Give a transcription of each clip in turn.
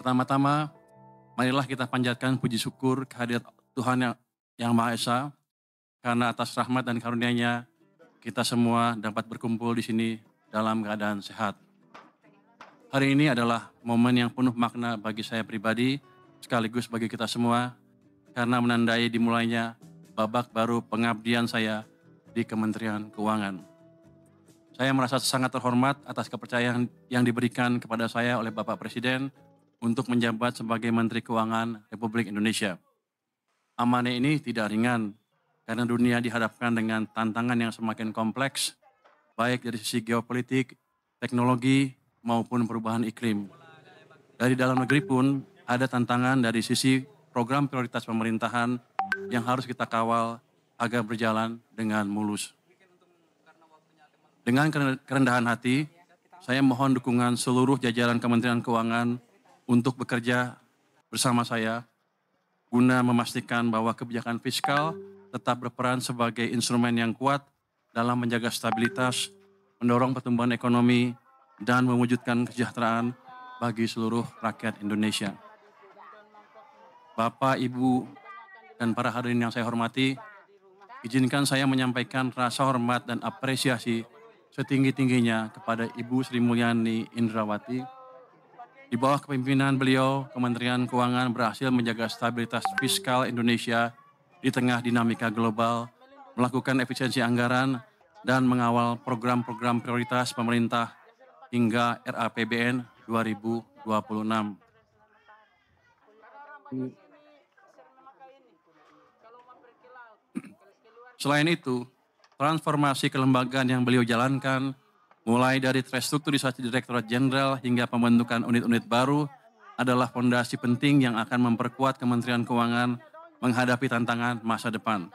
Pertama-tama, marilah kita panjatkan puji syukur kehadirat Tuhan yang Maha Esa, karena atas rahmat dan karunia-Nya kita semua dapat berkumpul di sini dalam keadaan sehat. Hari ini adalah momen yang penuh makna bagi saya pribadi, sekaligus bagi kita semua, karena menandai dimulainya babak baru pengabdian saya di Kementerian Keuangan. Saya merasa sangat terhormat atas kepercayaan yang diberikan kepada saya oleh Bapak Presiden untuk menjabat sebagai Menteri Keuangan Republik Indonesia. Amanah ini tidak ringan, karena dunia dihadapkan dengan tantangan yang semakin kompleks, baik dari sisi geopolitik, teknologi, maupun perubahan iklim. Dari dalam negeri pun ada tantangan dari sisi program prioritas pemerintahan yang harus kita kawal agar berjalan dengan mulus. Dengan kerendahan hati, saya mohon dukungan seluruh jajaran Kementerian Keuangan untuk bekerja bersama saya guna memastikan bahwa kebijakan fiskal tetap berperan sebagai instrumen yang kuat dalam menjaga stabilitas, mendorong pertumbuhan ekonomi, dan mewujudkan kesejahteraan bagi seluruh rakyat Indonesia. Bapak, Ibu, dan para hadirin yang saya hormati, izinkan saya menyampaikan rasa hormat dan apresiasi setinggi-tingginya kepada Ibu Sri Mulyani Indrawati. Di bawah kepemimpinan beliau, Kementerian Keuangan berhasil menjaga stabilitas fiskal Indonesia di tengah dinamika global, melakukan efisiensi anggaran, dan mengawal program-program prioritas pemerintah hingga RAPBN 2026. Selain itu, transformasi kelembagaan yang beliau jalankan, mulai dari restrukturisasi Direktorat Jenderal hingga pembentukan unit-unit baru, adalah fondasi penting yang akan memperkuat Kementerian Keuangan menghadapi tantangan masa depan.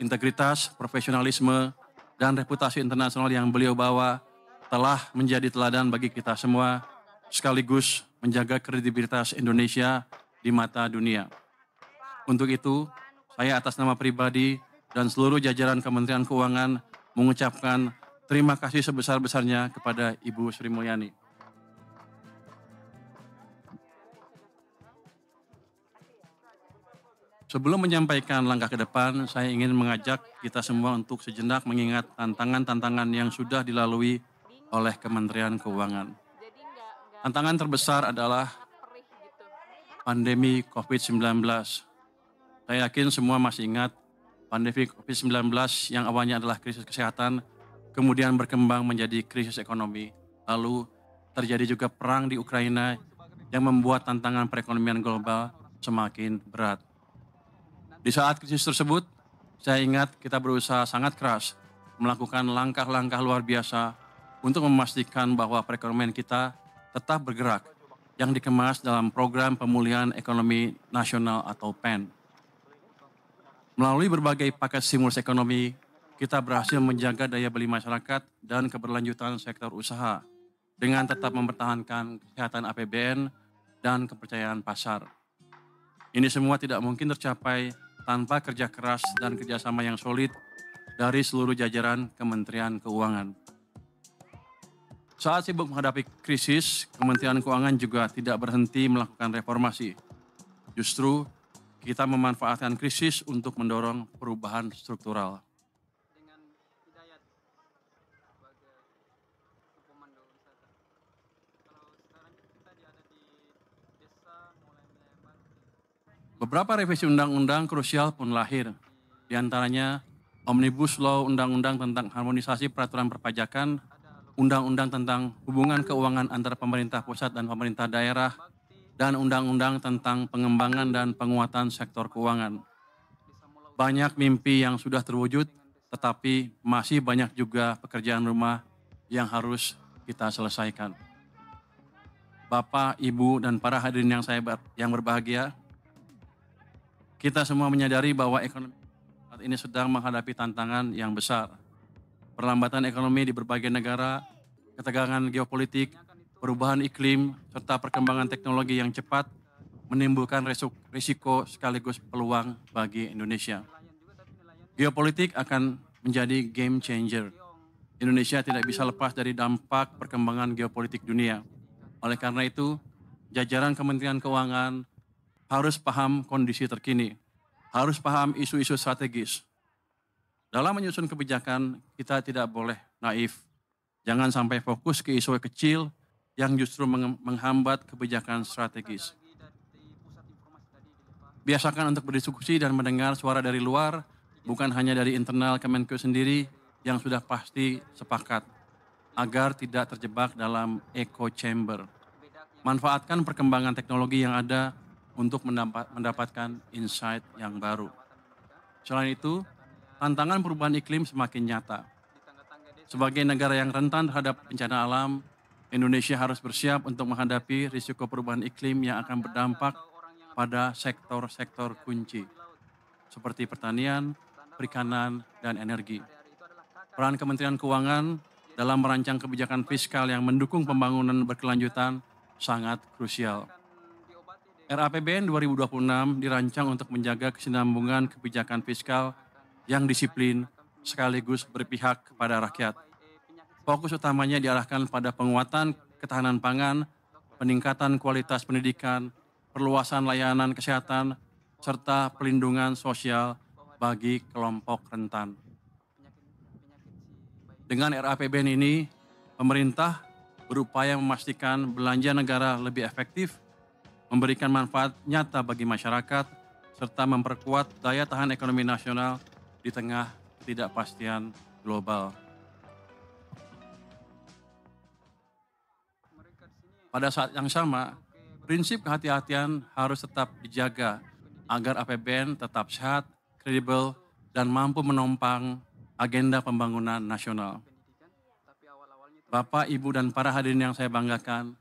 Integritas, profesionalisme, dan reputasi internasional yang beliau bawa telah menjadi teladan bagi kita semua, sekaligus menjaga kredibilitas Indonesia di mata dunia. Untuk itu, saya atas nama pribadi dan seluruh jajaran Kementerian Keuangan mengucapkan terima kasih sebesar-besarnya kepada Ibu Sri Mulyani. Sebelum menyampaikan langkah ke depan, saya ingin mengajak kita semua untuk sejenak mengingat tantangan-tantangan yang sudah dilalui oleh Kementerian Keuangan. Tantangan terbesar adalah pandemi COVID-19. Saya yakin semua masih ingat pandemi COVID-19 yang awalnya adalah krisis kesehatan, kemudian berkembang menjadi krisis ekonomi. Lalu terjadi juga perang di Ukraina yang membuat tantangan perekonomian global semakin berat. Di saat krisis tersebut, saya ingat kita berusaha sangat keras melakukan langkah-langkah luar biasa untuk memastikan bahwa perekonomian kita tetap bergerak, yang dikemas dalam Program Pemulihan Ekonomi Nasional atau PEN. Melalui berbagai paket stimulus ekonomi, kita berhasil menjaga daya beli masyarakat dan keberlanjutan sektor usaha dengan tetap mempertahankan kesehatan APBN dan kepercayaan pasar. Ini semua tidak mungkin tercapai tanpa kerja keras dan kerjasama yang solid dari seluruh jajaran Kementerian Keuangan. Saat sibuk menghadapi krisis, Kementerian Keuangan juga tidak berhenti melakukan reformasi. Justru, kita memanfaatkan krisis untuk mendorong perubahan struktural. Beberapa revisi undang-undang krusial pun lahir, di antaranya Omnibus Law Undang-Undang tentang Harmonisasi Peraturan Perpajakan, Undang-Undang tentang Hubungan Keuangan antara Pemerintah Pusat dan Pemerintah Daerah, dan Undang-Undang tentang Pengembangan dan Penguatan Sektor Keuangan. Banyak mimpi yang sudah terwujud, tetapi masih banyak juga pekerjaan rumah yang harus kita selesaikan. Bapak, Ibu, dan para hadirin yang berbahagia, kita semua menyadari bahwa ekonomi saat ini sedang menghadapi tantangan yang besar. Perlambatan ekonomi di berbagai negara, ketegangan geopolitik, perubahan iklim, serta perkembangan teknologi yang cepat menimbulkan risiko sekaligus peluang bagi Indonesia. Geopolitik akan menjadi game changer. Indonesia tidak bisa lepas dari dampak perkembangan geopolitik dunia. Oleh karena itu, jajaran Kementerian Keuangan harus paham kondisi terkini, harus paham isu-isu strategis. Dalam menyusun kebijakan, kita tidak boleh naif. Jangan sampai fokus ke isu kecil yang justru menghambat kebijakan strategis. Biasakan untuk berdiskusi dan mendengar suara dari luar, bukan hanya dari internal Kemenkeu sendiri yang sudah pasti sepakat, agar tidak terjebak dalam echo chamber. Manfaatkan perkembangan teknologi yang ada untuk mendapatkan insight yang baru. Selain itu, tantangan perubahan iklim semakin nyata. Sebagai negara yang rentan terhadap bencana alam, Indonesia harus bersiap untuk menghadapi risiko perubahan iklim yang akan berdampak pada sektor-sektor kunci, seperti pertanian, perikanan, dan energi. Peran Kementerian Keuangan dalam merancang kebijakan fiskal yang mendukung pembangunan berkelanjutan sangat krusial. RAPBN 2026 dirancang untuk menjaga kesinambungan kebijakan fiskal yang disiplin sekaligus berpihak kepada rakyat. Fokus utamanya diarahkan pada penguatan ketahanan pangan, peningkatan kualitas pendidikan, perluasan layanan kesehatan, serta pelindungan sosial bagi kelompok rentan. Dengan RAPBN ini, pemerintah berupaya memastikan belanja negara lebih efektif, memberikan manfaat nyata bagi masyarakat, serta memperkuat daya tahan ekonomi nasional di tengah ketidakpastian global. Pada saat yang sama, prinsip kehati-hatian harus tetap dijaga agar APBN tetap sehat, kredibel, dan mampu menopang agenda pembangunan nasional. Bapak, Ibu, dan para hadirin yang saya banggakan,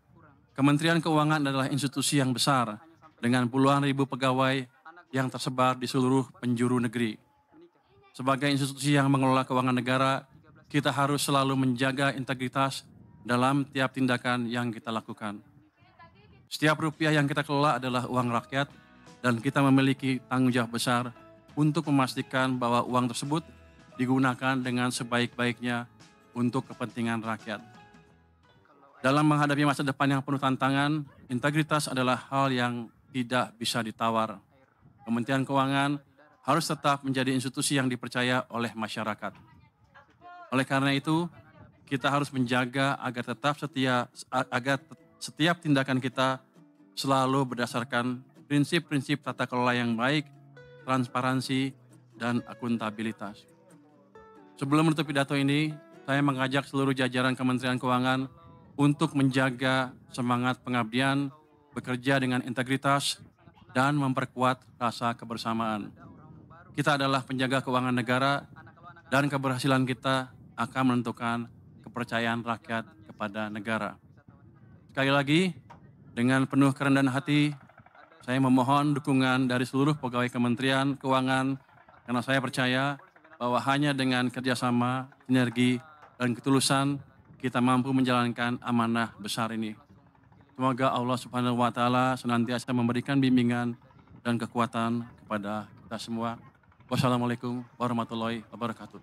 Kementerian Keuangan adalah institusi yang besar dengan puluhan ribu pegawai yang tersebar di seluruh penjuru negeri. Sebagai institusi yang mengelola keuangan negara, kita harus selalu menjaga integritas dalam tiap tindakan yang kita lakukan. Setiap rupiah yang kita kelola adalah uang rakyat dan kita memiliki tanggung jawab besar untuk memastikan bahwa uang tersebut digunakan dengan sebaik-baiknya untuk kepentingan rakyat. Dalam menghadapi masa depan yang penuh tantangan, integritas adalah hal yang tidak bisa ditawar. Kementerian Keuangan harus tetap menjadi institusi yang dipercaya oleh masyarakat. Oleh karena itu, kita harus menjaga agar setiap tindakan kita selalu berdasarkan prinsip-prinsip tata kelola yang baik, transparansi, dan akuntabilitas. Sebelum menutup pidato ini, saya mengajak seluruh jajaran Kementerian Keuangan untuk menjaga semangat pengabdian, bekerja dengan integritas, dan memperkuat rasa kebersamaan. Kita adalah penjaga keuangan negara, dan keberhasilan kita akan menentukan kepercayaan rakyat kepada negara. Sekali lagi, dengan penuh kerendahan hati, saya memohon dukungan dari seluruh pegawai Kementerian Keuangan karena saya percaya bahwa hanya dengan kerjasama, sinergi, dan ketulusan kita mampu menjalankan amanah besar ini. Semoga Allah Subhanahu wa Ta'ala senantiasa memberikan bimbingan dan kekuatan kepada kita semua. Wassalamualaikum warahmatullahi wabarakatuh.